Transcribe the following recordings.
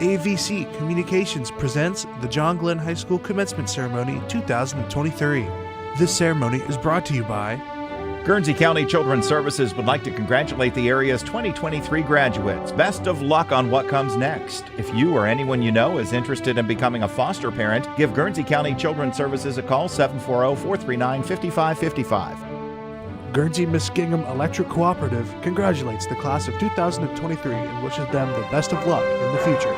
AVC Communications presents the John Glenn High School Commencement Ceremony 2023. This ceremony is brought to you by Guernsey County Children's Services would like to congratulate the area's 2023 graduates. Best of luck on what comes next. If you or anyone you know is interested in becoming a foster parent, give Guernsey County Children's Services a call, 740-439-5555. Guernsey-Muskingum Electric Cooperative congratulates the class of 2023 and wishes them the best of luck in the future.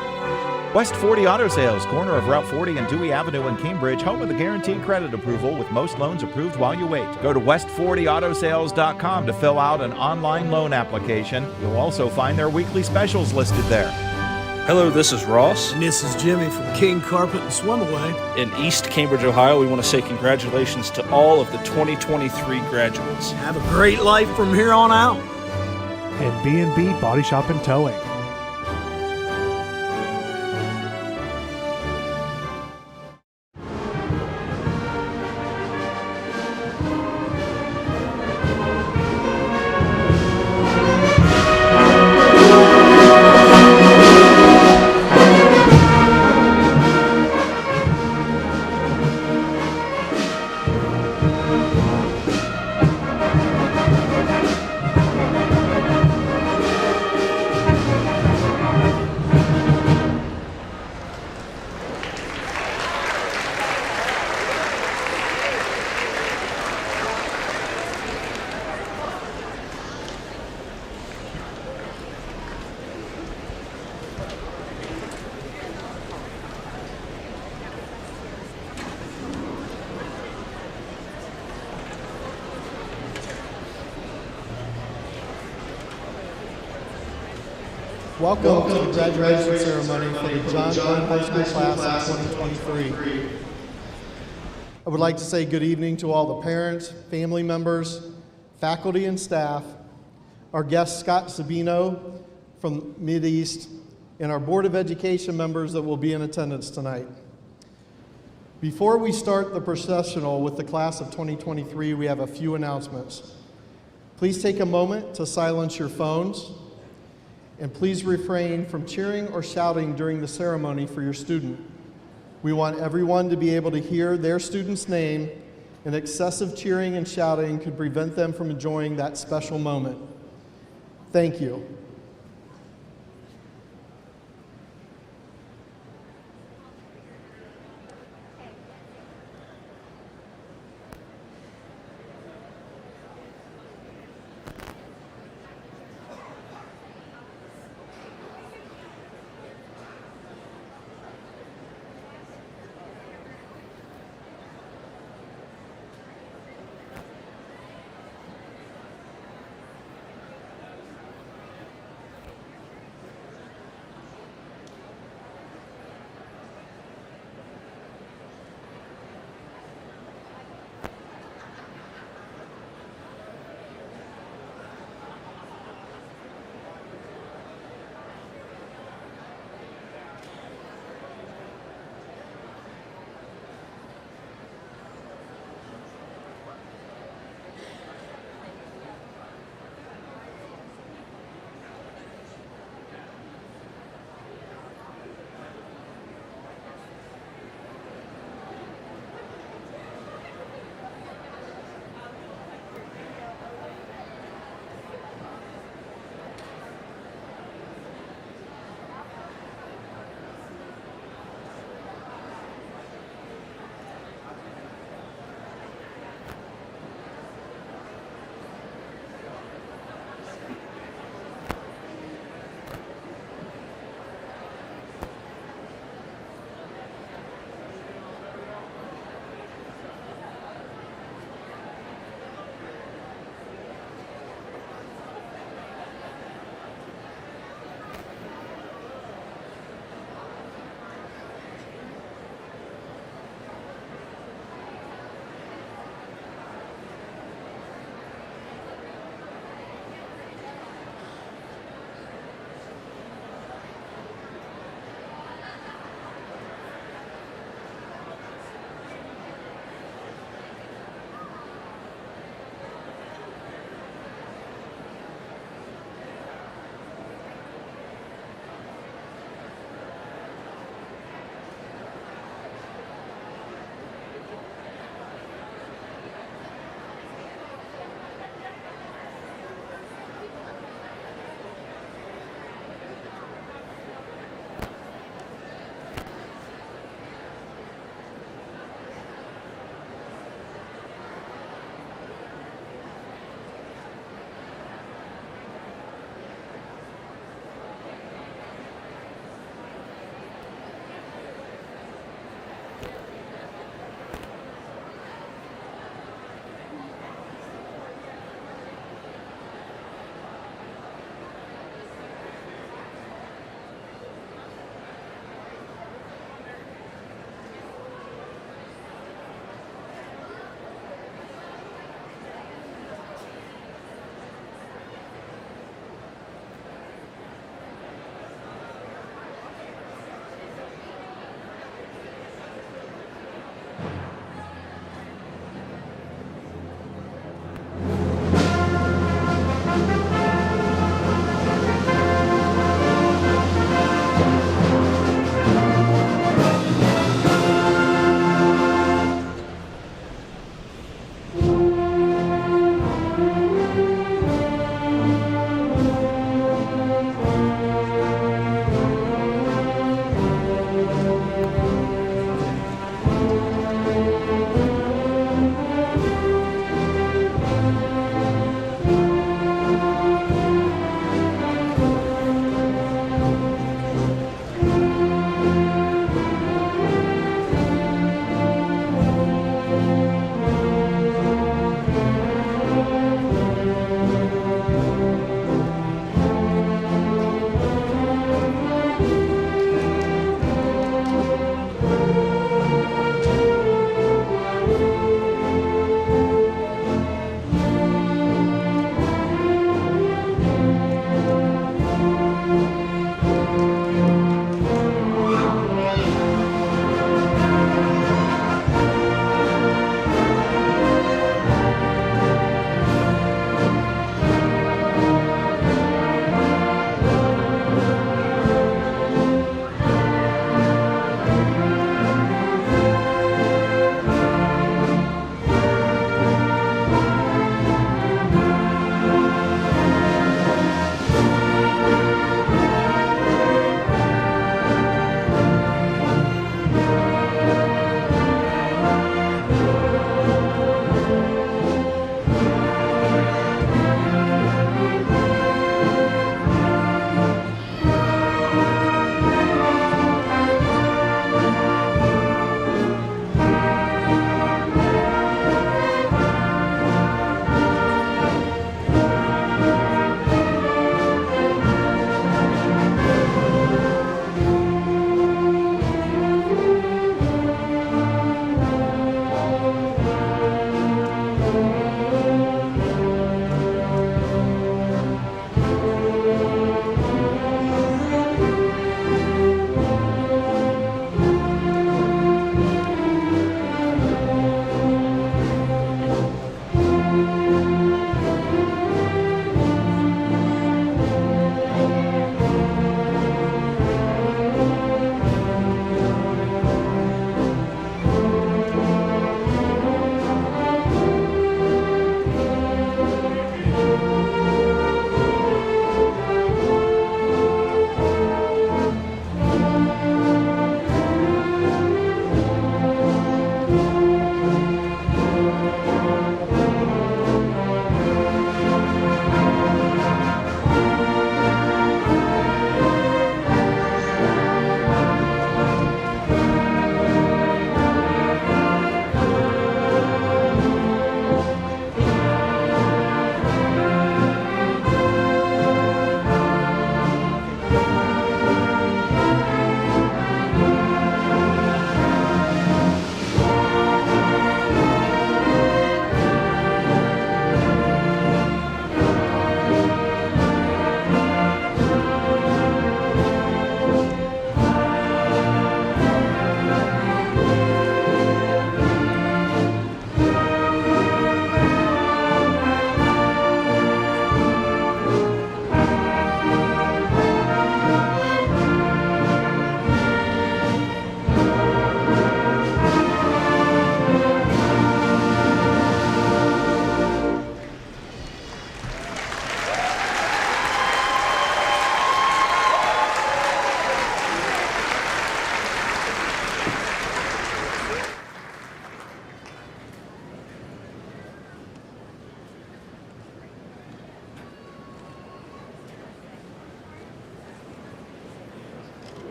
West 40 Auto Sales, corner of Route 40 and Dewey Avenue in Cambridge, home of the guaranteed credit approval with most loans approved while you wait. Go to west40autosales.com to fill out an online loan application. You'll also find their weekly specials listed there. Hello, this is Ross. And this is Jimmy from King Karpet and Swimaway. In East Cambridge, Ohio, we want to say congratulations to all of the 2023 graduates. Have a great life from here on out. And B&B Body Shop and Towing. Welcome to the graduation ceremony for the John Glenn High School class of 2023. I would like to say good evening to all the parents, family members, faculty and staff, our guest Scott Sabino from Mideast, and our Board of Education members that will be in attendance tonight. Before we start the processional with the class of 2023, we have a few announcements. Please take a moment to silence your phones. And please refrain from cheering or shouting during the ceremony for your student. We want everyone to be able to hear their student's name, and excessive cheering and shouting could prevent them from enjoying that special moment. Thank you.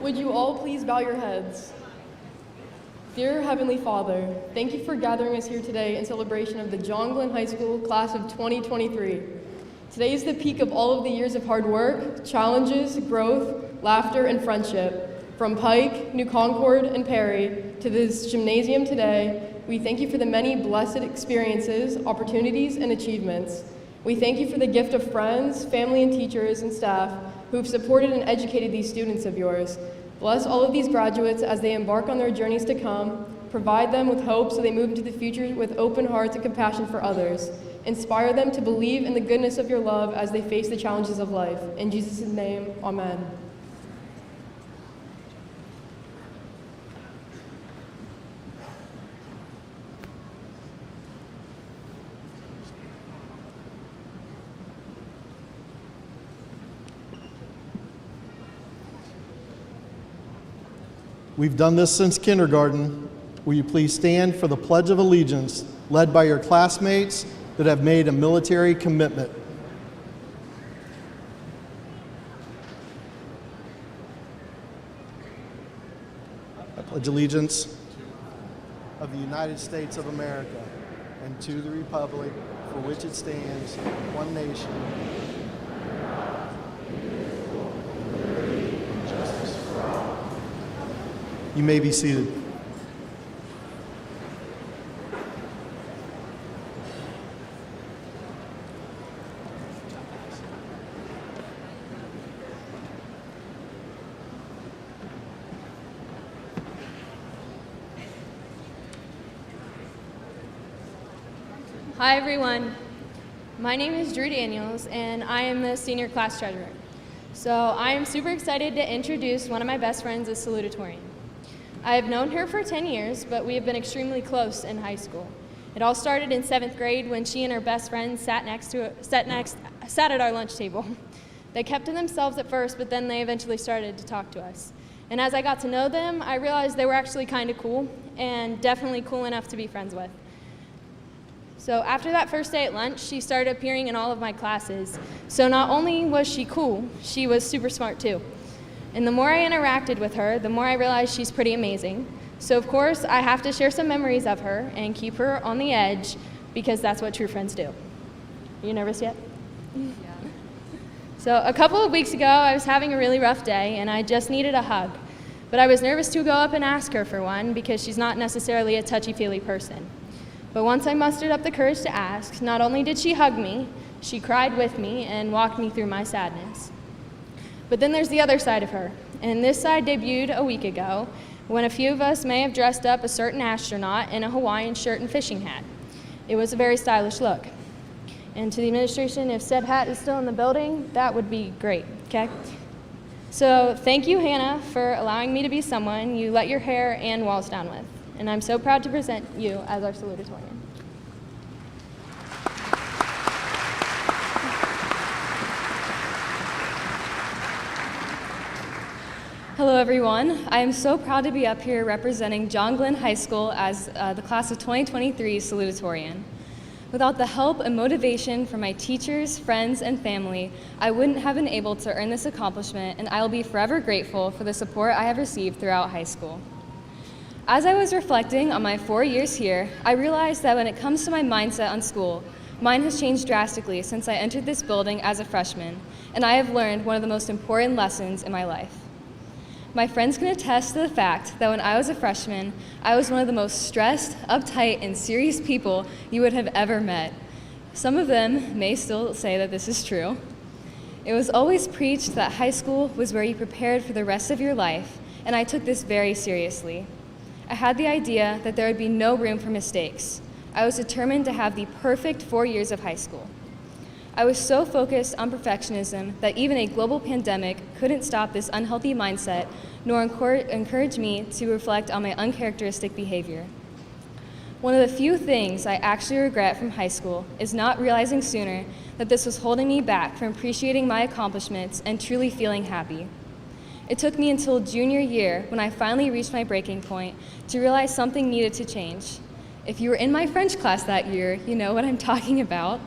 Would you all please bow your heads? Dear Heavenly Father, thank you for gathering us here today in celebration of the John Glenn High School class of 2023. Today is the peak of all of the years of hard work, challenges, growth, laughter, and friendship. From Pike, New Concord, and Perry to this gymnasium today, we thank you for the many blessed experiences, opportunities, and achievements. We thank you for the gift of friends, family, and teachers and staff who have supported and educated these students of yours. Bless all of these graduates as they embark on their journeys to come. Provide them with hope so they move into the future with open hearts and compassion for others. Inspire them to believe in the goodness of your love as they face the challenges of life. In Jesus' name, amen. We've done this since kindergarten. Will you please stand for the Pledge of Allegiance, led by your classmates that have made a military commitment? I pledge allegiance of the United States of America and to the republic for which it stands, one nation. You may be seated. Hi everyone, my name is Drew Daniels and I am the senior class treasurer. So I am super excited to introduce one of my best friends, as Salutatorian. I have known her for 10 years, but we have been extremely close in high school. It all started in 7th grade when she and her best friend sat at our lunch table. They kept to themselves at first, but then they eventually started to talk to us. And as I got to know them, I realized they were actually kind of cool and definitely cool enough to be friends with. So after that first day at lunch, she started appearing in all of my classes. So not only was she cool, she was super smart too. And the more I interacted with her, the more I realized she's pretty amazing. So of course, I have to share some memories of her and keep her on the edge because that's what true friends do. Are you nervous yet? Yeah. So a couple of weeks ago, I was having a really rough day and I just needed a hug. But I was nervous to go up and ask her for one because she's not necessarily a touchy-feely person. But once I mustered up the courage to ask, not only did she hug me, she cried with me and walked me through my sadness. But then there's the other side of her, and this side debuted a week ago when a few of us may have dressed up a certain astronaut in a Hawaiian shirt and fishing hat. It was a very stylish look. And to the administration, if said hat is still in the building, that would be great, okay? So thank you, Hannah, for allowing me to be someone you let your hair and walls down with. And I'm so proud to present you as our salutatorian. Hello everyone, I am so proud to be up here representing John Glenn High School as the class of 2023 salutatorian. Without the help and motivation from my teachers, friends, and family, I wouldn't have been able to earn this accomplishment, and I will be forever grateful for the support I have received throughout high school. As I was reflecting on my 4 years here, I realized that when it comes to my mindset on school, mine has changed drastically since I entered this building as a freshman, and I have learned one of the most important lessons in my life. My friends can attest to the fact that when I was a freshman, I was one of the most stressed, uptight, and serious people you would have ever met. Some of them may still say that this is true. It was always preached that high school was where you prepared for the rest of your life, and I took this very seriously. I had the idea that there would be no room for mistakes. I was determined to have the perfect 4 years of high school. I was so focused on perfectionism that even a global pandemic couldn't stop this unhealthy mindset nor encourage me to reflect on my uncharacteristic behavior. One of the few things I actually regret from high school is not realizing sooner that this was holding me back from appreciating my accomplishments and truly feeling happy. It took me until junior year when I finally reached my breaking point to realize something needed to change. If you were in my French class that year, you know what I'm talking about.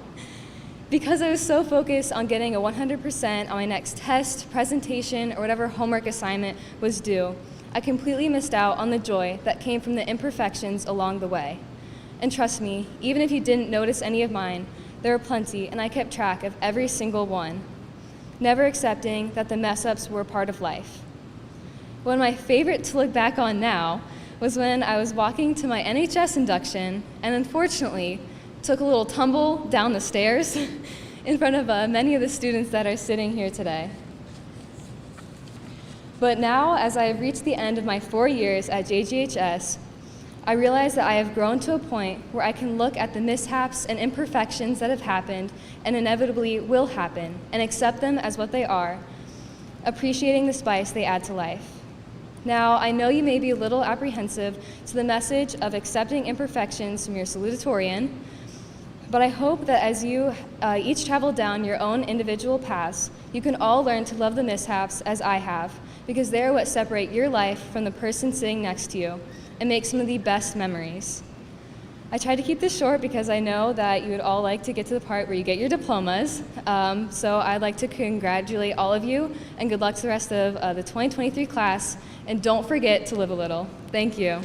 Because I was so focused on getting a 100% on my next test, presentation, or whatever homework assignment was due, I completely missed out on the joy that came from the imperfections along the way. And trust me, even if you didn't notice any of mine, there were plenty, and I kept track of every single one, never accepting that the mess-ups were part of life. One of my favorite to look back on now was when I was walking to my NHS induction and unfortunately took a little tumble down the stairs in front of many of the students that are sitting here today. But now, as I have reached the end of my 4 years at JGHS, I realize that I have grown to a point where I can look at the mishaps and imperfections that have happened and inevitably will happen and accept them as what they are, appreciating the spice they add to life. Now, I know you may be a little apprehensive to the message of accepting imperfections from your salutatorian, but I hope that as you each travel down your own individual paths, you can all learn to love the mishaps as I have, because they are what separate your life from the person sitting next to you and make some of the best memories. I tried to keep this short because I know that you would all like to get to the part where you get your diplomas, so I'd like to congratulate all of you and good luck to the rest of the 2023 class, and don't forget to live a little. Thank you.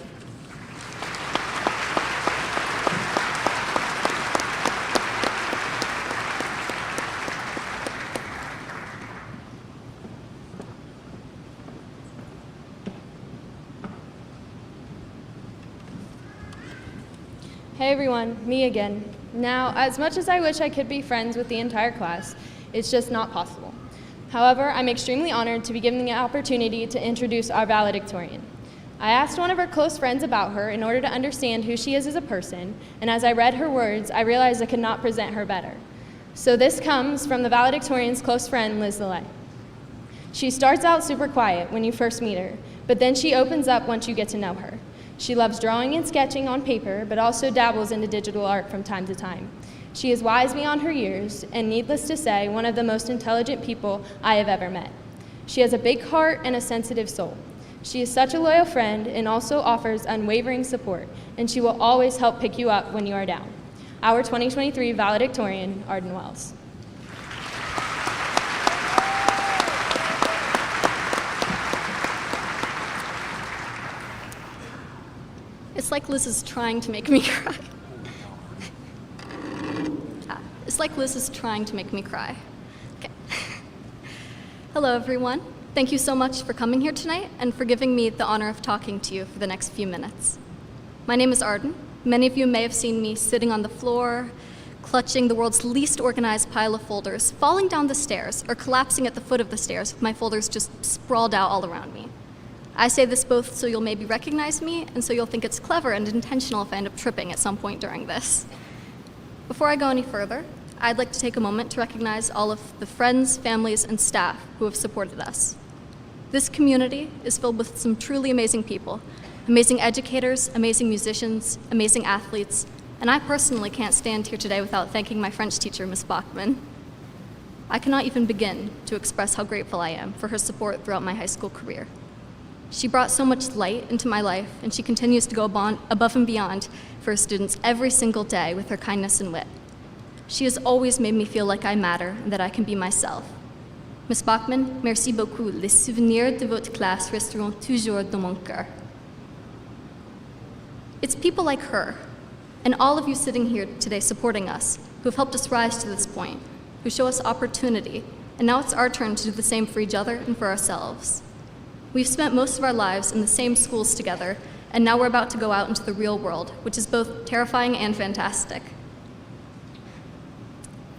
Hey everyone, me again. Now, as much as I wish I could be friends with the entire class, it's just not possible. However, I'm extremely honored to be given the opportunity to introduce our valedictorian. I asked one of her close friends about her in order to understand who she is as a person, and as I read her words, I realized I could not present her better. So this comes from the valedictorian's close friend, Liz Lillay. She starts out super quiet when you first meet her, but then she opens up once you get to know her. She loves drawing and sketching on paper, but also dabbles into digital art from time to time. She is wise beyond her years, and needless to say, one of the most intelligent people I have ever met. She has a big heart and a sensitive soul. She is such a loyal friend and also offers unwavering support, and she will always help pick you up when you are down. Our 2023 valedictorian, Arden Wells. It's like Liz is trying to make me cry. It's like Liz is trying to make me cry. Okay. Hello, everyone. Thank you so much for coming here tonight and for giving me the honor of talking to you for the next few minutes. My name is Arden. Many of you may have seen me sitting on the floor, clutching the world's least organized pile of folders, falling down the stairs, or collapsing at the foot of the stairs with my folders just sprawled out all around me. I say this both so you'll maybe recognize me and so you'll think it's clever and intentional if I end up tripping at some point during this. Before I go any further, I'd like to take a moment to recognize all of the friends, families, and staff who have supported us. This community is filled with some truly amazing people, amazing educators, amazing musicians, amazing athletes, and I personally can't stand here today without thanking my French teacher, Ms. Bachman. I cannot even begin to express how grateful I am for her support throughout my high school career. She brought so much light into my life, and she continues to go above and beyond for her students every single day with her kindness and wit. She has always made me feel like I matter and that I can be myself. Ms. Bachman, merci beaucoup. Les souvenirs de votre classe resteront toujours dans mon cœur. It's people like her, and all of you sitting here today supporting us, who have helped us rise to this point, who show us opportunity, and now it's our turn to do the same for each other and for ourselves. We've spent most of our lives in the same schools together, and now we're about to go out into the real world, which is both terrifying and fantastic.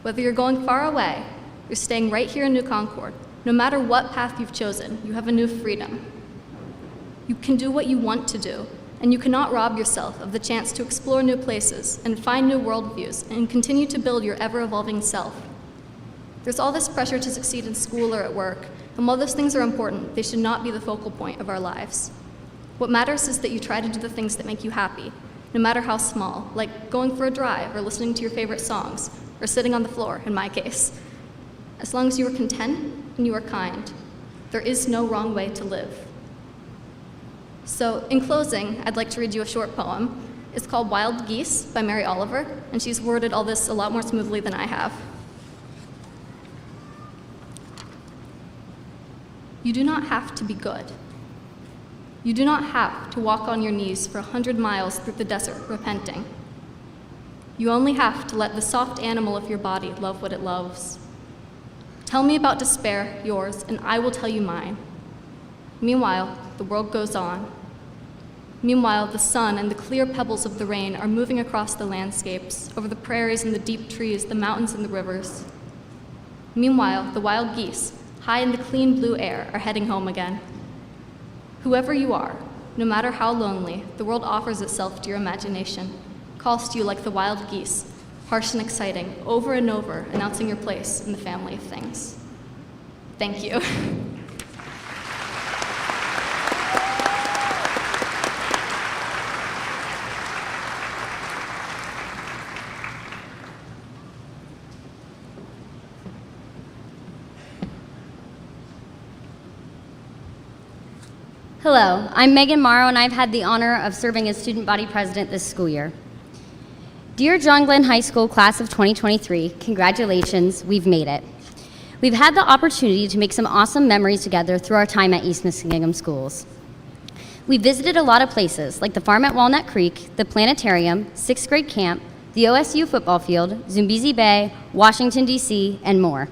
Whether you're going far away, you're staying right here in New Concord, no matter what path you've chosen, you have a new freedom. You can do what you want to do, and you cannot rob yourself of the chance to explore new places and find new worldviews and continue to build your ever-evolving self. There's all this pressure to succeed in school or at work, and while those things are important, they should not be the focal point of our lives. What matters is that you try to do the things that make you happy, no matter how small, like going for a drive or listening to your favorite songs, or sitting on the floor, in my case. As long as you are content and you are kind, there is no wrong way to live. So, in closing, I'd like to read you a short poem. It's called Wild Geese by Mary Oliver, and she's worded all this a lot more smoothly than I have. You do not have to be good. You do not have to walk on your knees for 100 miles through the desert repenting. You only have to let the soft animal of your body love what it loves. Tell me about despair, yours, and I will tell you mine. Meanwhile, the world goes on. Meanwhile, the sun and the clear pebbles of the rain are moving across the landscapes, over the prairies and the deep trees, the mountains and the rivers. Meanwhile, the wild geese, high in the clean blue air, are heading home again. Whoever you are, no matter how lonely, the world offers itself to your imagination, calls to you like the wild geese, harsh and exciting, over and over, announcing your place in the family of things. Thank you. Hello, I'm Megan Morrow, and I've had the honor of serving as student body president this school year. Dear John Glenn High School class of 2023, congratulations, we've made it. We've had the opportunity to make some awesome memories together through our time at East Muskingum schools. We visited a lot of places, like the farm at Walnut Creek, the planetarium, 6th grade camp, the OSU football field, Zambezi Bay, Washington, D.C., and more.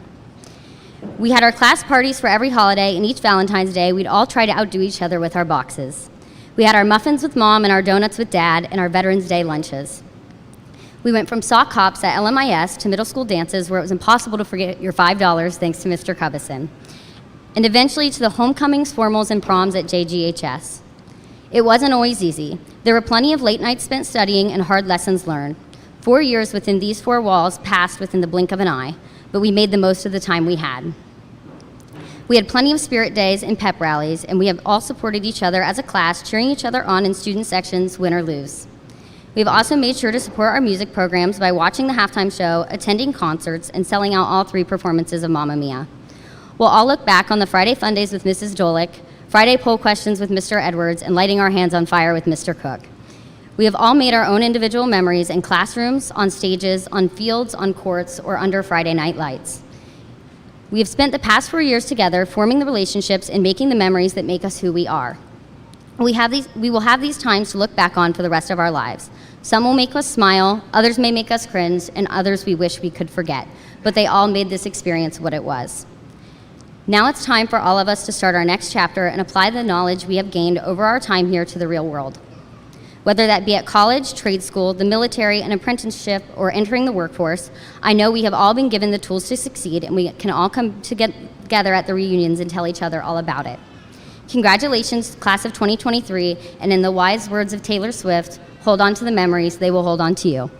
We had our class parties for every holiday, and each Valentine's Day, we'd all try to outdo each other with our boxes. We had our muffins with Mom and our donuts with Dad, and our Veterans Day lunches. We went from sock hops at LMIS to middle school dances where it was impossible to forget your $5 thanks to Mr. Cubison, and eventually to the homecomings, formals, and proms at JGHS. It wasn't always easy. There were plenty of late nights spent studying and hard lessons learned. 4 years within these 4 walls passed within the blink of an eye, but we made the most of the time we had. We had plenty of spirit days and pep rallies, and we have all supported each other as a class, cheering each other on in student sections, win or lose. We've also made sure to support our music programs by watching the halftime show, attending concerts, and selling out all 3 performances of Mamma Mia. We'll all look back on the Friday Fun Days with Mrs. Dolick, Friday poll questions with Mr. Edwards, and lighting our hands on fire with Mr. Cook. We have all made our own individual memories in classrooms, on stages, on fields, on courts, or under Friday night lights. We have spent the past 4 years together forming the relationships and making the memories that make us who we are. We will have these times to look back on for the rest of our lives. Some will make us smile, others may make us cringe, and others we wish we could forget, but they all made this experience what it was. Now it's time for all of us to start our next chapter and apply the knowledge we have gained over our time here to the real world. Whether that be at college, trade school, the military, an apprenticeship, or entering the workforce, I know we have all been given the tools to succeed, and we can all come together at the reunions and tell each other all about it. Congratulations, class of 2023, and in the wise words of Taylor Swift, hold on to the memories, they will hold on to you.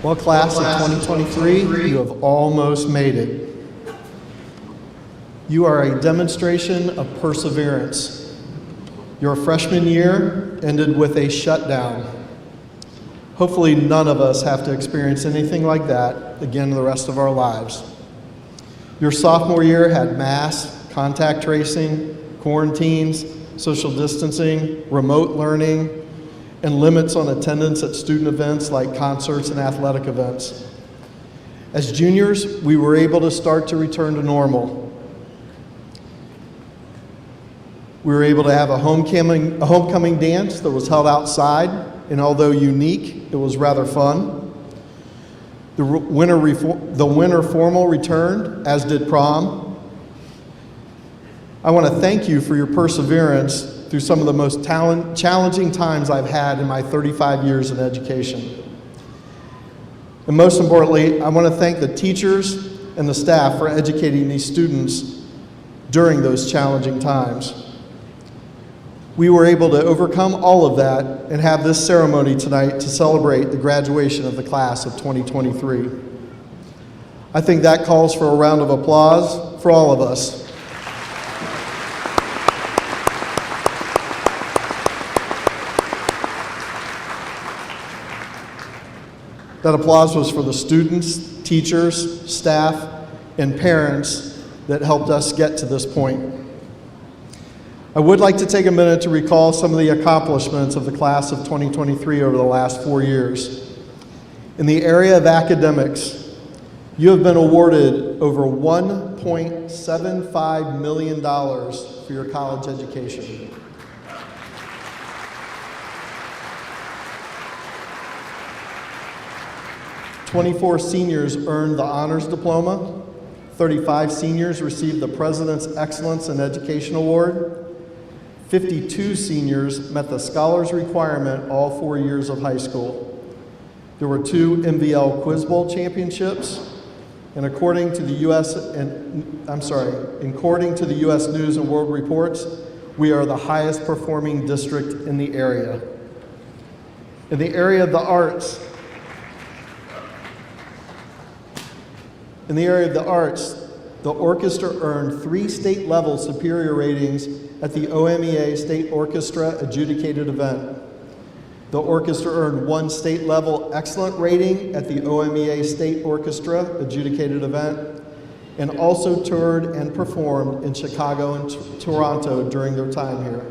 Well, class of 2023, you have almost made it. You are a demonstration of perseverance. Your freshman year ended with a shutdown. Hopefully none of us have to experience anything like that again the rest of our lives. Your sophomore year had masks, contact tracing, quarantines, social distancing, remote learning, and limits on attendance at student events like concerts and athletic events. As juniors, we were able to start to return to normal. We were able to have a homecoming dance that was held outside, and although unique, it was rather fun. The winter formal returned, as did prom. I want to thank you for your perseverance through some of the most challenging times I've had in my 35 years in education. And most importantly, I want to thank the teachers and the staff for educating these students during those challenging times. We were able to overcome all of that and have this ceremony tonight to celebrate the graduation of the class of 2023. I think that calls for a round of applause for all of us. That applause was for the students, teachers, staff, and parents that helped us get to this point. I would like to take a minute to recall some of the accomplishments of the class of 2023 over the last 4 years. In the area of academics, you have been awarded over $1.75 million for your college education. "24 seniors earned the Honors Diploma, 35 seniors received the President's Excellence in Education Award, 52 seniors met the Scholars Requirement all 4 years of high school. There were 2 MVL Quiz Bowl championships, and according to the U.S. News and World Reports, we are the highest performing district in the area. In the area of the arts, the orchestra earned 3 state-level superior ratings at the OMEA State Orchestra Adjudicated Event. The orchestra earned 1 state-level excellent rating at the OMEA State Orchestra Adjudicated Event, and also toured and performed in Chicago and Toronto during their time here.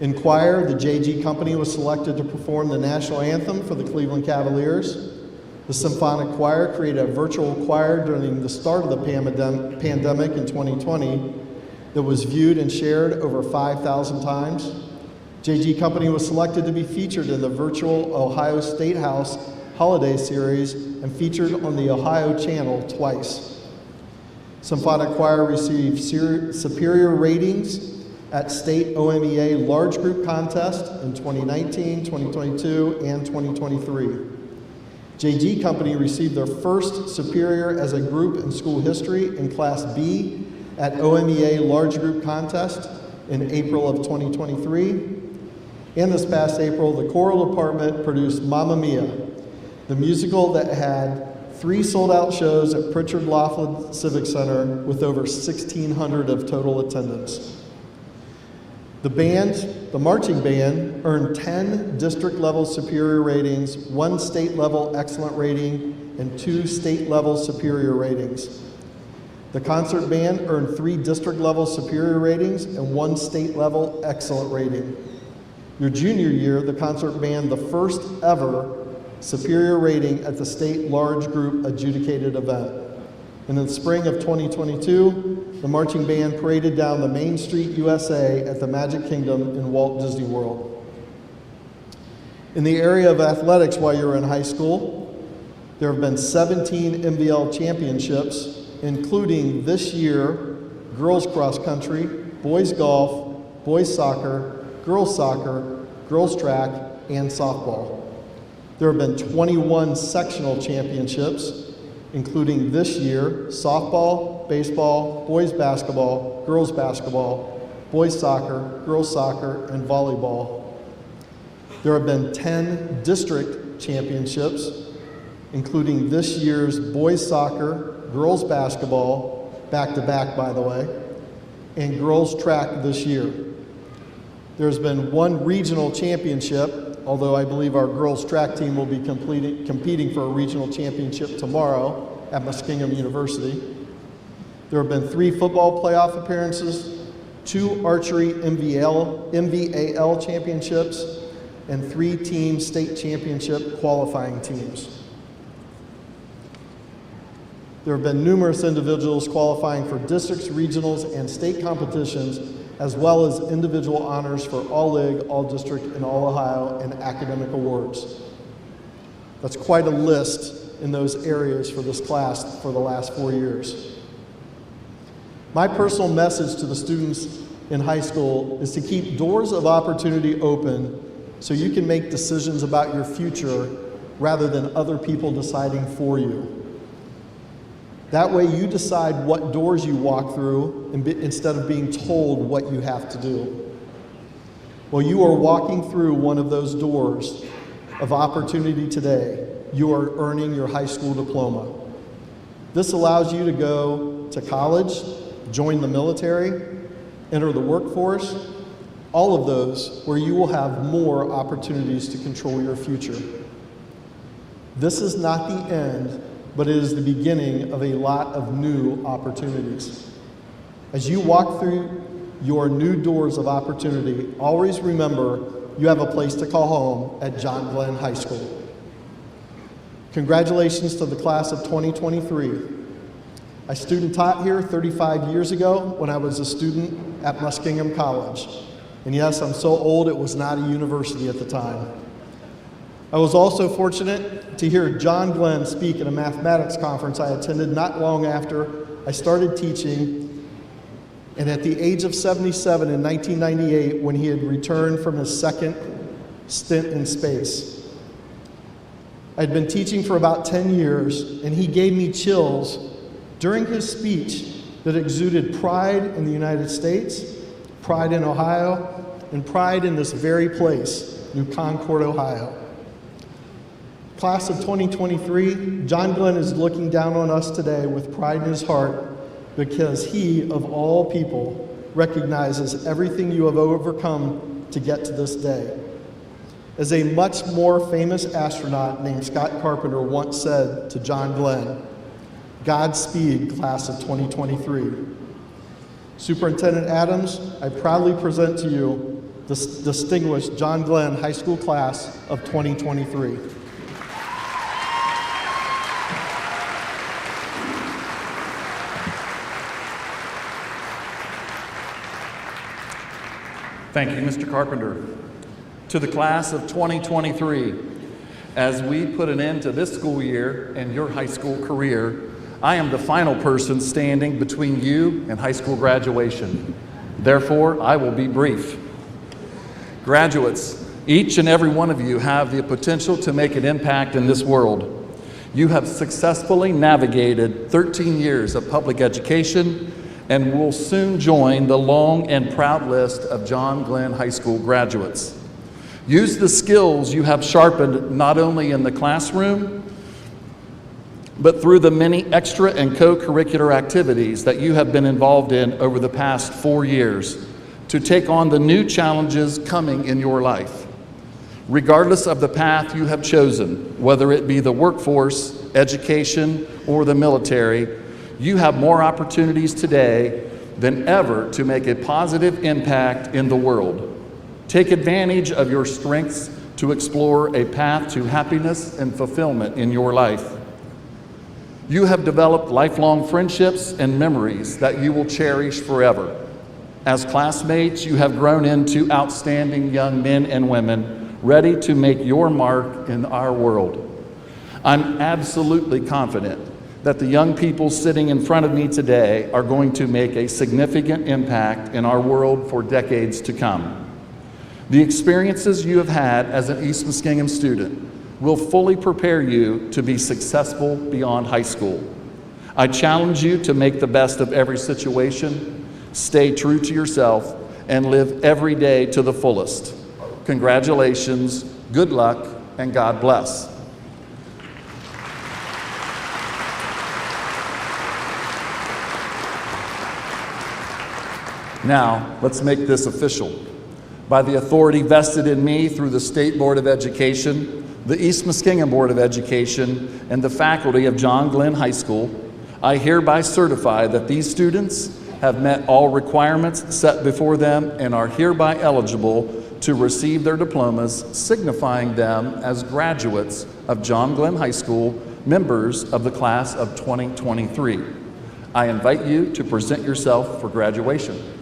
In choir, the JG Company was selected to perform the national anthem for the Cleveland Cavaliers. The Symphonic Choir created a virtual choir during the start of the pandemic in 2020 that was viewed and shared over 5,000 times. JG Company was selected to be featured in the virtual Ohio State House holiday series and featured on the Ohio Channel twice. Symphonic Choir received superior ratings at State OMEA Large Group Contest in 2019, 2022, and 2023. JG Company received their first superior as a group in school history in Class B at OMEA Large Group Contest in April of 2023. And this past April, the choral department produced Mamma Mia, the musical that had 3 sold-out shows at Pritchard Laughlin Civic Center with over 1,600 of total attendance. The marching band earned 10 district-level superior ratings, 1 state-level excellent rating, and 2 state-level superior ratings. The concert band earned 3 district-level superior ratings and 1 state-level excellent rating. Your junior year, the concert band the first ever superior rating at the state large group adjudicated event. And in the spring of 2022, the marching band paraded down the Main Street USA at the Magic Kingdom in Walt Disney World. In the area of athletics while you were in high school, there have been 17 MVL championships, including this year, girls cross country, boys golf, boys soccer, girls track, and softball. There have been 21 sectional championships, including this year, softball, baseball, boys basketball, girls boys soccer, girls soccer, and volleyball. There have been 10 district championships, including this year's boys soccer, girls basketball, back-to-back by the way, and girls track this year. There's been one regional championship, although I believe our girls track team will be competing for a regional championship tomorrow at Muskingum University. There have been 3 football playoff appearances, 2 archery MVAL championships, and 3 team state championship qualifying teams. There have been numerous individuals qualifying for districts, regionals, and state competitions, as well as individual honors for All-League, All-District, and All-Ohio and academic awards. That's quite a list in those areas for this class for the last 4 years. My personal message to the students in high school is to keep doors of opportunity open so you can make decisions about your future rather than other people deciding for you. That way you decide what doors you walk through instead of being told what you have to do. Well, you are walking through one of those doors of opportunity today. You are earning your high school diploma. This allows you to go to college, join the military, enter the workforce, all of those where you will have more opportunities to control your future. This is not the end, but it is the beginning of a lot of new opportunities. As you walk through your new doors of opportunity, always remember you have a place to call home at John Glenn High School. Congratulations to the class of 2023. I student taught here 35 years ago when I was a student at Muskingum College. And yes, I'm so old it was not a university at the time. I was also fortunate to hear John Glenn speak at a mathematics conference I attended not long after I started teaching, and at the age of 77 in 1998 when he had returned from his second stint in space. I'd been teaching for about 10 years, and he gave me chills during his speech that exuded pride in the United States, pride in Ohio, and pride in this very place, New Concord, Ohio. Class of 2023, John Glenn is looking down on us today with pride in his heart because he, of all people, recognizes everything you have overcome to get to this day. As a much more famous astronaut named Scott Carpenter once said to John Glenn, "Godspeed, class of 2023. Superintendent Adams, I proudly present to you the distinguished John Glenn High School class of 2023. Thank you, Mr. Carpenter. To the class of 2023, as we put an end to this school year and your high school career, I am the final person standing between you and high school graduation. Therefore, I will be brief. Graduates, each and every one of you have the potential to make an impact in this world. You have successfully navigated 13 years of public education and will soon join the long and proud list of John Glenn High School graduates. Use the skills you have sharpened not only in the classroom, but through the many extra and co-curricular activities that you have been involved in over the past 4 years to take on the new challenges coming in your life. Regardless of the path you have chosen, whether it be the workforce, education, or the military, you have more opportunities today than ever to make a positive impact in the world. Take advantage of your strengths to explore a path to happiness and fulfillment in your life. You have developed lifelong friendships and memories that you will cherish forever. As classmates, you have grown into outstanding young men and women ready to make your mark in our world. I'm absolutely confident that the young people sitting in front of me today are going to make a significant impact in our world for decades to come. The experiences you have had as an East Muskingum student will fully prepare you to be successful beyond high school. I challenge you to make the best of every situation, stay true to yourself, and live every day to the fullest. Congratulations, good luck, and God bless. Now, let's make this official. By the authority vested in me through the State Board of Education, the East Muskingum Board of Education, and the faculty of John Glenn High School, I hereby certify that these students have met all requirements set before them and are hereby eligible to receive their diplomas, signifying them as graduates of John Glenn High School, members of the class of 2023. I invite you to present yourself for graduation.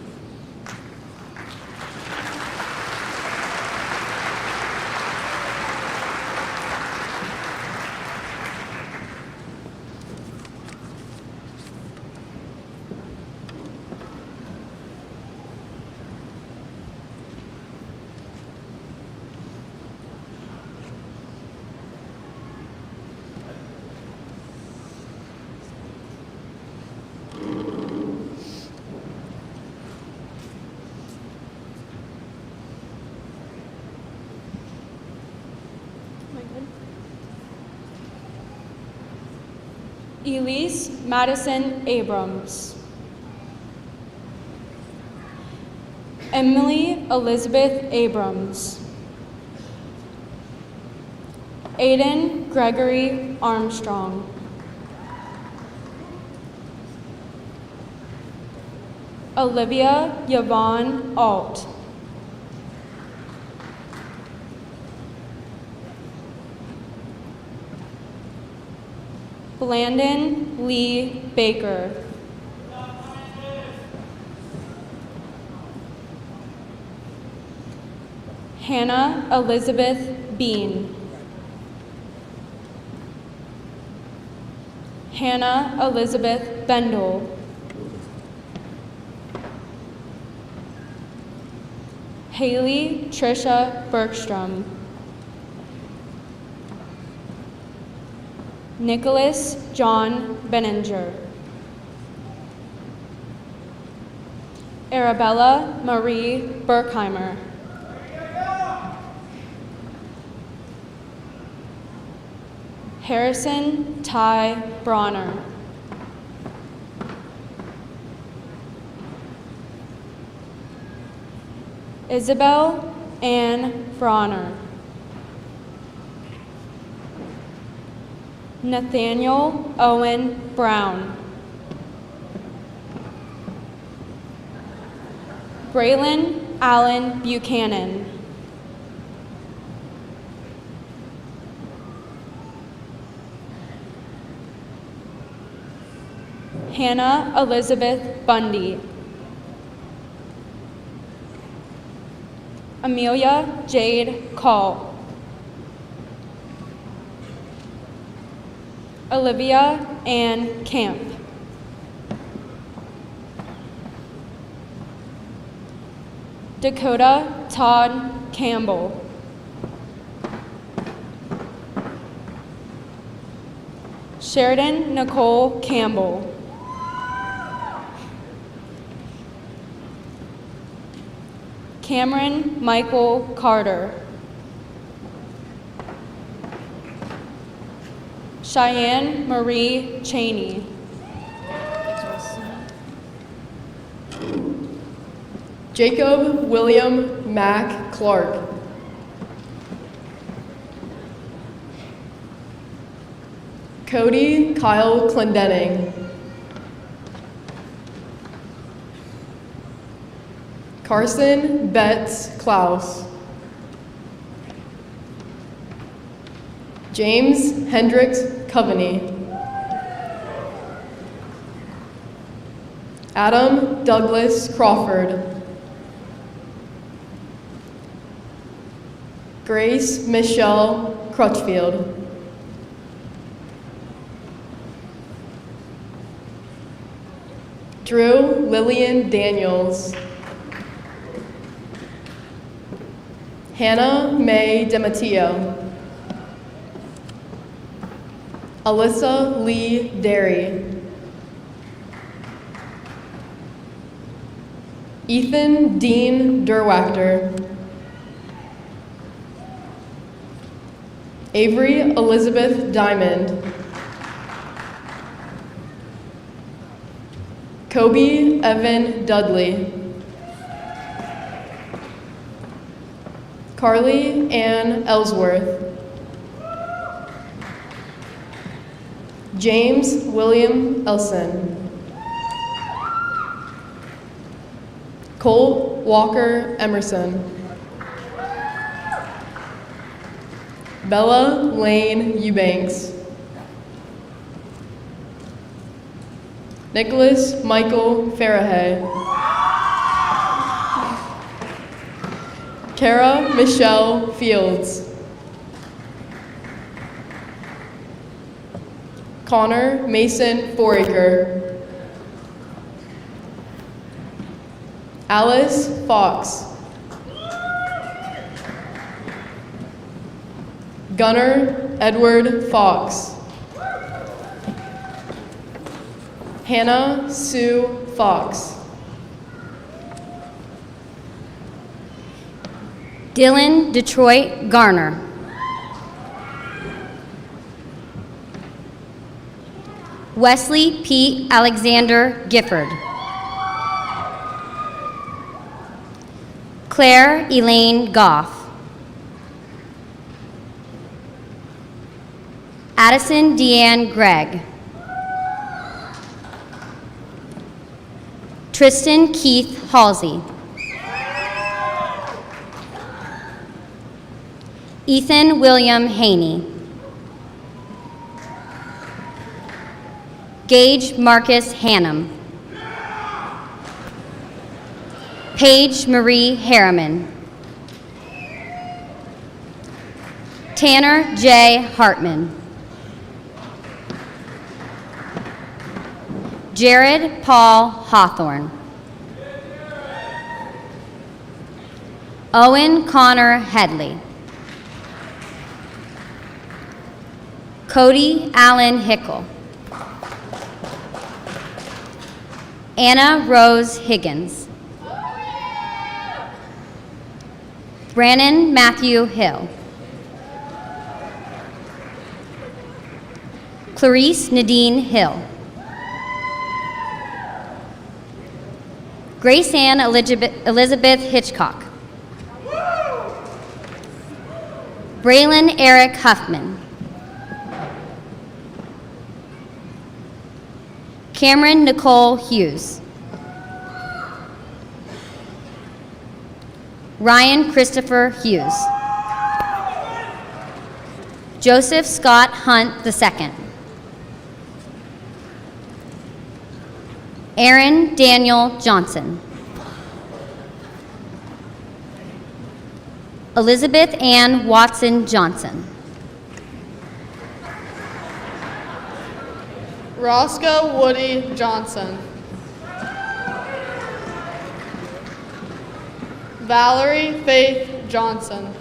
Elise Madison Abrams. Emily Elizabeth Abrams. Aiden Gregory Armstrong. Olivia Yvonne Alt. Blandon Lee Baker. Hannah Elizabeth Bean. Hannah Elizabeth Bendel. Haley Trisha Bergstrom. Nicholas John Benninger. Arabella Marie Berkheimer. Harrison Ty Bronner. Isabel Ann Bronner. Nathaniel Owen Brown. Braylon Allen Buchanan. Hannah Elizabeth Bundy. Amelia Jade Call. Olivia Ann Camp. Dakota Todd Campbell. Sheridan Nicole Campbell. Cameron Michael Carter. Cheyenne Marie Cheney. Jacob William Mack Clark. Cody Kyle Clendenning. Carson Betts Klaus. James Hendricks Coveney. Adam Douglas Crawford. Grace Michelle Crutchfield. Drew Lillian Daniels. Hannah Mae DeMatteo. Alyssa Lee Derry. Ethan Dean Derwachter. Avery Elizabeth Diamond. Kobe Evan Dudley. Carly Ann Ellsworth. James William Elson. Colt Walker Emerson. Bella Lane Eubanks. Nicholas Michael Farahay. Kara Michelle Fields. Connor Mason Foraker. Alice Fox. Gunnar Edward Fox. Hannah Sue Fox. Dylan Detroit Garner. Wesley Pete Alexander Gifford. Claire Elaine Goff. Addison Deanne Gregg. Tristan Keith Halsey. Ethan William Haney. Gage Marcus Hannum. Paige Marie Harriman. Tanner J. Hartman. Jared Paul Hawthorne. Owen Connor Headley. Cody Allen Hickle. Anna Rose Higgins. Brannon Matthew Hill. Clarice Nadine Hill. Grace Ann Elizabeth Hitchcock. Braylon Eric Huffman. Cameron Nicole Hughes. Ryan Christopher Hughes. Joseph Scott Hunt II. Aaron Daniel Johnson. Elizabeth Ann Watson Johnson. Roscoe Woody Johnson. Valerie Faith Johnson.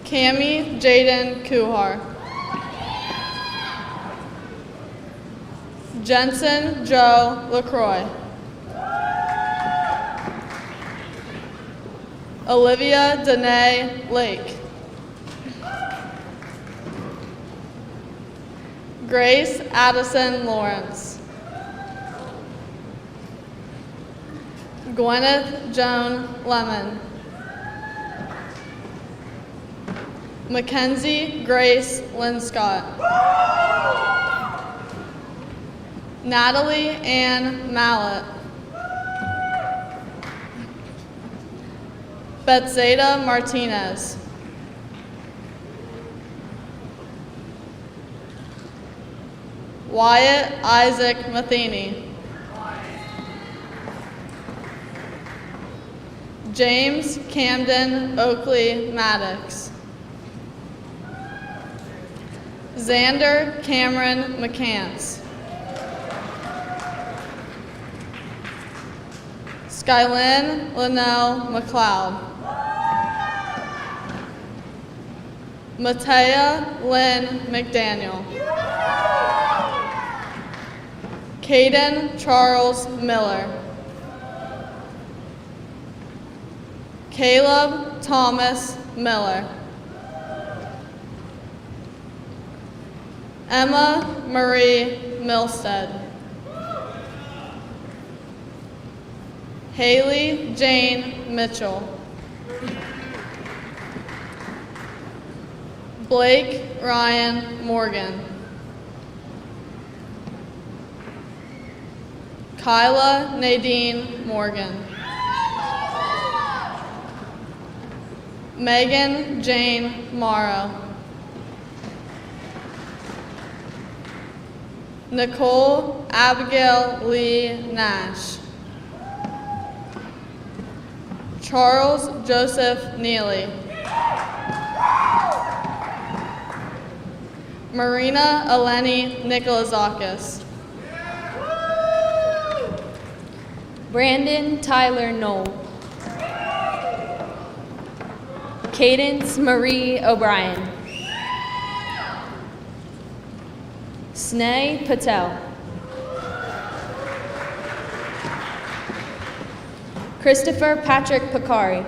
Cammie Jaden Kuhar. Jensen Joe LaCroix. Olivia Danae Lake. Grace Addison Lawrence. Gwyneth Joan Lemon. Mackenzie Grace Linscott. Natalie Ann Mallett. Bethsaida Martinez. Wyatt Isaac Matheny. James Camden Oakley Maddox. Xander Cameron McCants. Skylyn Linnell McLeod. Matea Lynn McDaniel. Caden Charles Miller. Caleb Thomas Miller. Emma Marie Milstead. Haley Jane Mitchell. Blake Ryan Morgan. Kyla Nadine Morgan. Megan Jane Morrow. Nicole Abigail Lee Nash. Charles Joseph Neely. Marina Eleni Nikolazakis. Brandon Tyler Knoll. Cadence Marie O'Brien. Sneh Patel. Christopher Patrick Picari.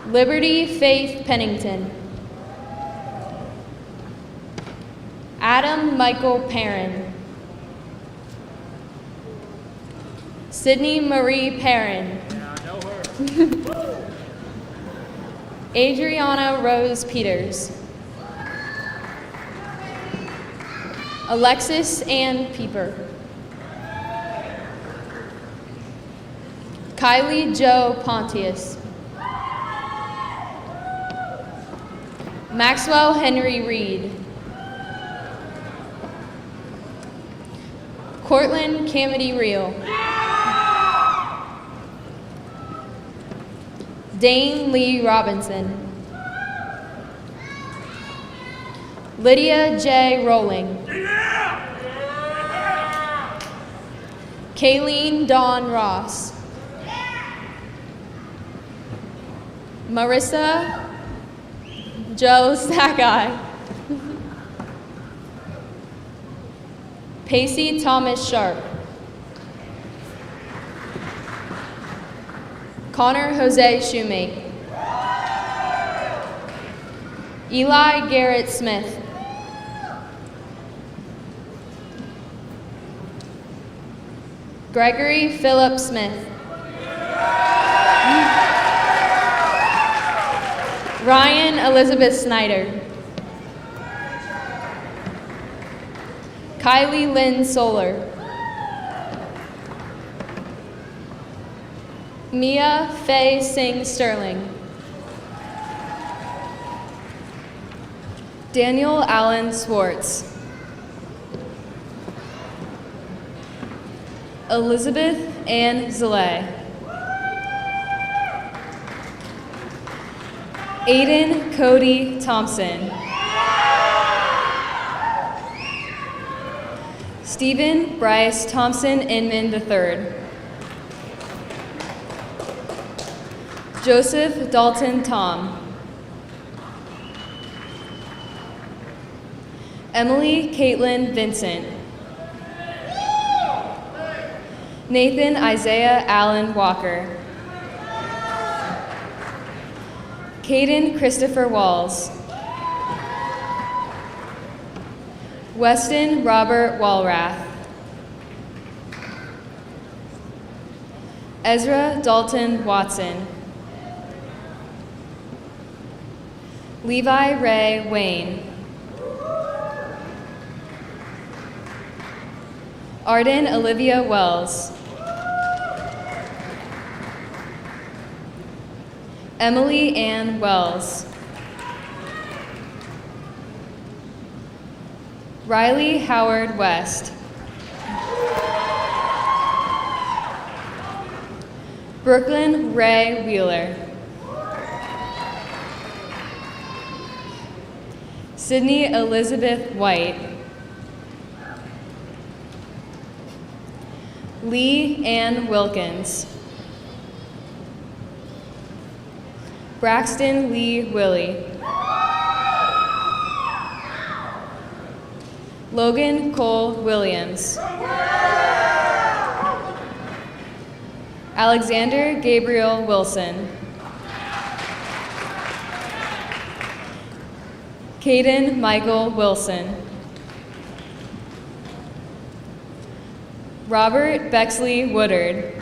Liberty Faith Pennington. Adam Michael Perrin. Sydney Marie Perrin. Adriana Rose Peters. Alexis Ann Pieper. Kylie Jo Pontius. Maxwell Henry Reed. Cortland Camity Reel. Dane Lee Robinson. Lydia J. Rowling. Kayleen Dawn Ross. Marissa Joe Sakai. Pacey Thomas Sharp. Connor Jose Shoemake. Eli Garrett Smith. Gregory Phillip Smith. Ryan Elizabeth Snyder. Kylie Lynn Solar. Mia Faye Singh Sterling. Daniel Allen Swartz. Elizabeth Ann Zalay. Aiden Cody Thompson. Stephen Bryce Thompson Inman III. Joseph Dalton Tom. Emily Caitlin Vincent. Nathan Isaiah Allen Walker. Caden Christopher Walls. Weston Robert Walrath. Ezra Dalton Watson. Levi Ray Wayne. Arden Olivia Wells. Emily Ann Wells. Riley Howard West. Brooklyn Ray Wheeler. Sydney Elizabeth White. Lee Ann Wilkins. Braxton Lee Willie. Logan Cole Williams. Alexander Gabriel Wilson. Caden Michael Wilson. Robert Bexley Woodard.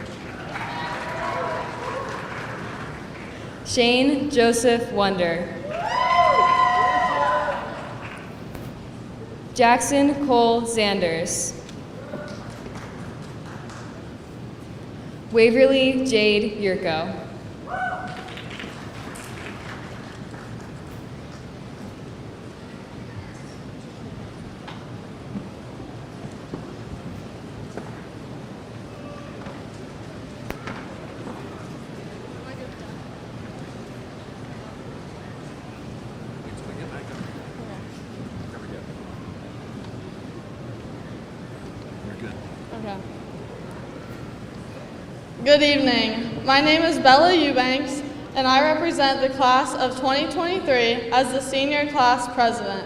Shane Joseph Wonder. Jackson Cole Zanders. Waverly Jade Yurko. Good evening. My name is Bella Eubanks, and I represent the class of 2023 as the senior class president.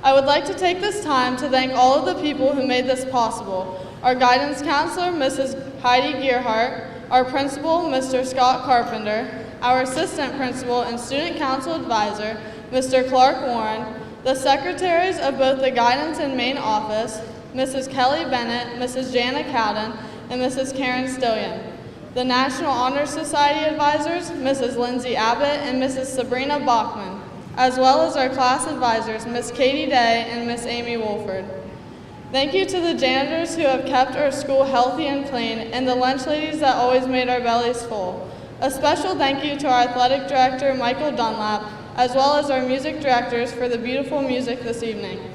I would like to take this time to thank all of the people who made this possible. Our guidance counselor, Mrs. Heidi Gearhart, our principal, Mr. Scott Carpenter, our assistant principal and student council advisor, Mr. Clark Warren, the secretaries of both the guidance and main office, Mrs. Kelly Bennett, Mrs. Jana Cowden, and Mrs. Karen Stillian. The National Honor Society advisors, Mrs. Lindsay Abbott and Mrs. Sabrina Bachman, as well as our class advisors, Miss Katie Day and Miss Amy Wolford. Thank you to the janitors who have kept our school healthy and clean, and the lunch ladies that always made our bellies full. A special thank you to our athletic director, Michael Dunlap, as well as our music directors for the beautiful music this evening.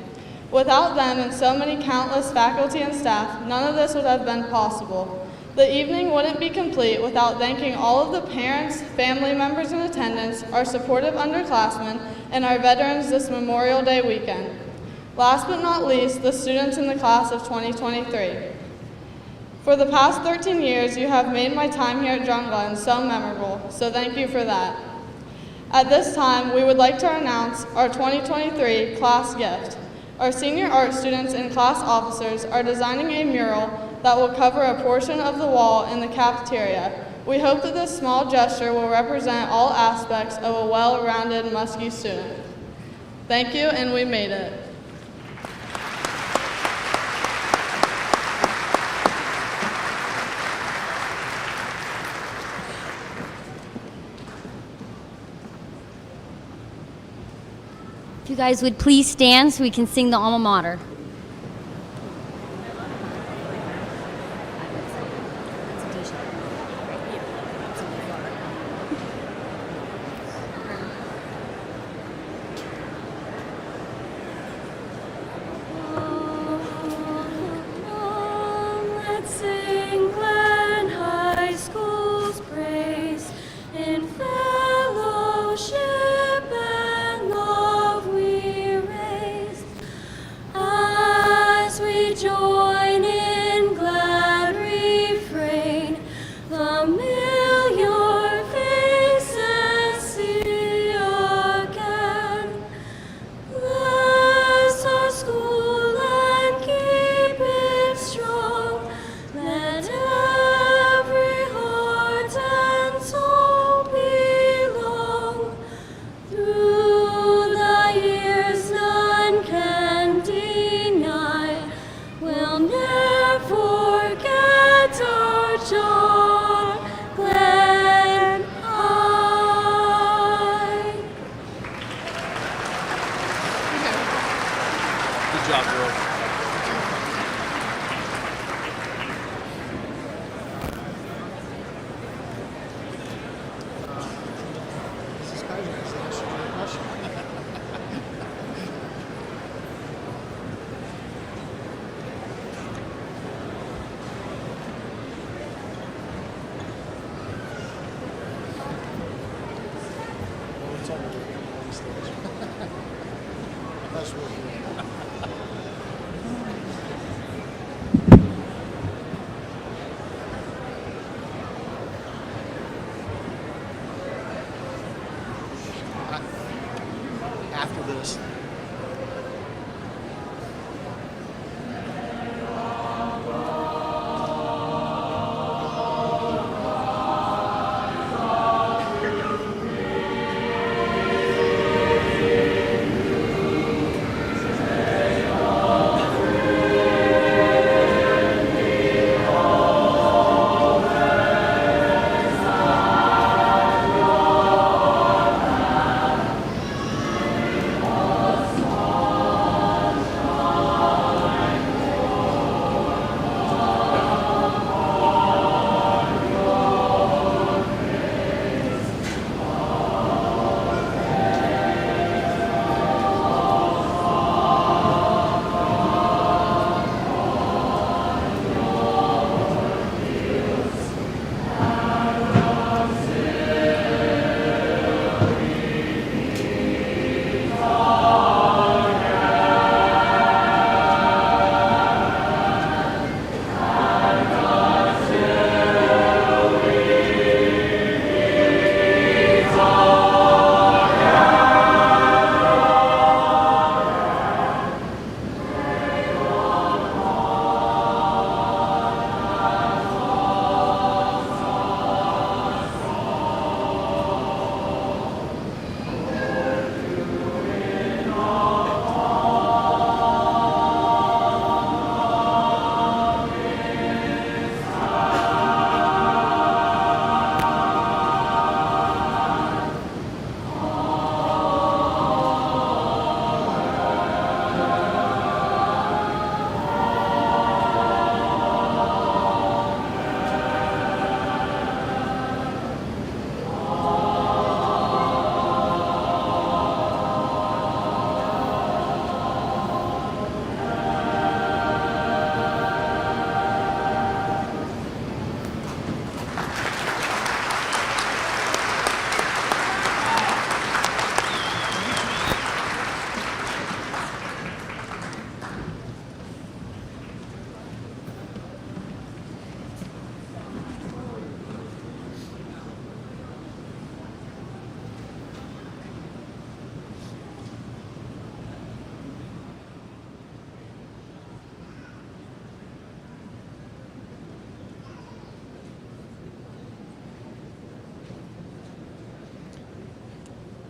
Without them and so many countless faculty and staff, none of this would have been possible. The evening wouldn't be complete without thanking all of the parents, family members in attendance, our supportive underclassmen, and our veterans this Memorial Day weekend. Last but not least, the students in the class of 2023. For the past 13 years, you have made my time here at John Glenn so memorable, so thank you for that. At this time, we would like to announce our 2023 class gift. Our senior art students and class officers are designing a mural that will cover a portion of the wall in the cafeteria. We hope that this small gesture will represent all aspects of a well-rounded Muskie student. Thank you, and we made it. If you guys would please stand so we can sing the alma mater. After this.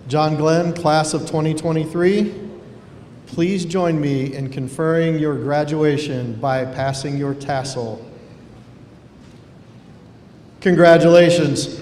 John Glenn, class of 2023, please join me in conferring your graduation by passing your tassel. Congratulations.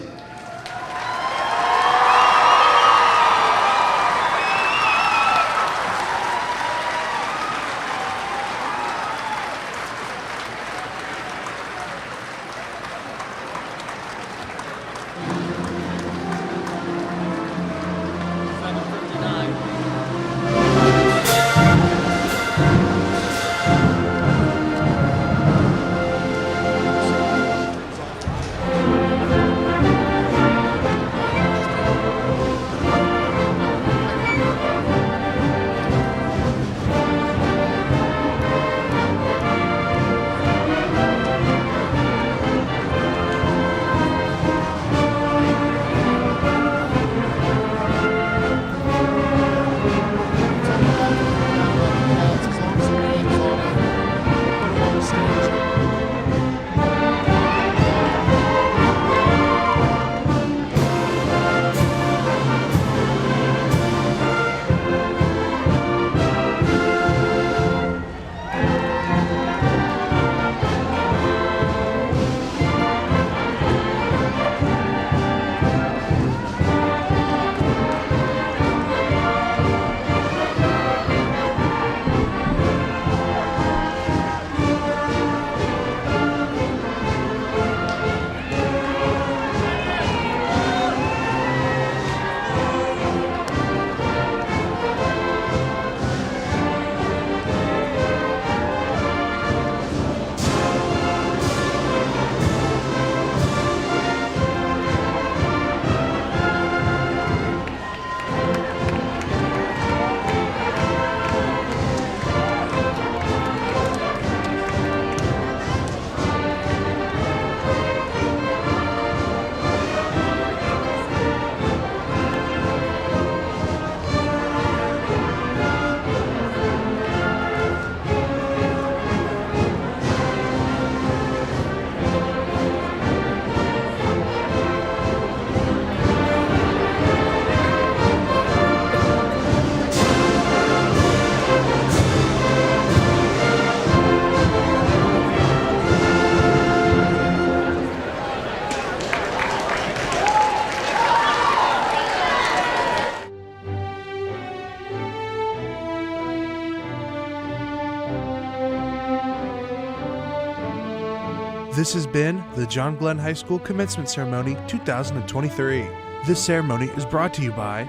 This has been the John Glenn High School Commencement Ceremony 2023. This ceremony is brought to you by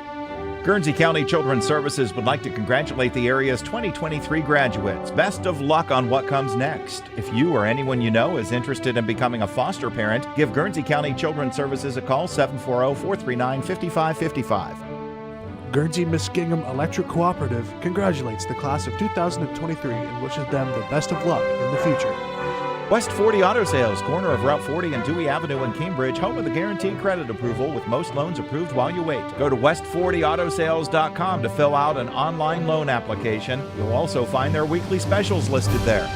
Guernsey County Children's Services would like to congratulate the area's 2023 graduates. Best of luck on what comes next. If you or anyone you know is interested in becoming a foster parent, give Guernsey County Children's Services a call, 740-439-5555. Guernsey-Muskingum Electric Cooperative congratulates the class of 2023 and wishes them the best of luck in the future. West 40 Auto Sales, corner of Route 40 and Dewey Avenue in Cambridge, home of the guaranteed credit approval with most loans approved while you wait. Go to west40autosales.com to fill out an online loan application. You'll also find their weekly specials listed there.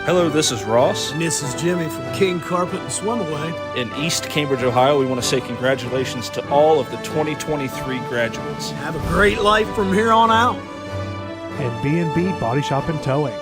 Hello, this is Ross. And this is Jimmy from King Karpet and Swimaway. In East Cambridge, Ohio, we want to say congratulations to all of the 2023 graduates. Have a great life from here on out. And B&B Body Shop and Towing.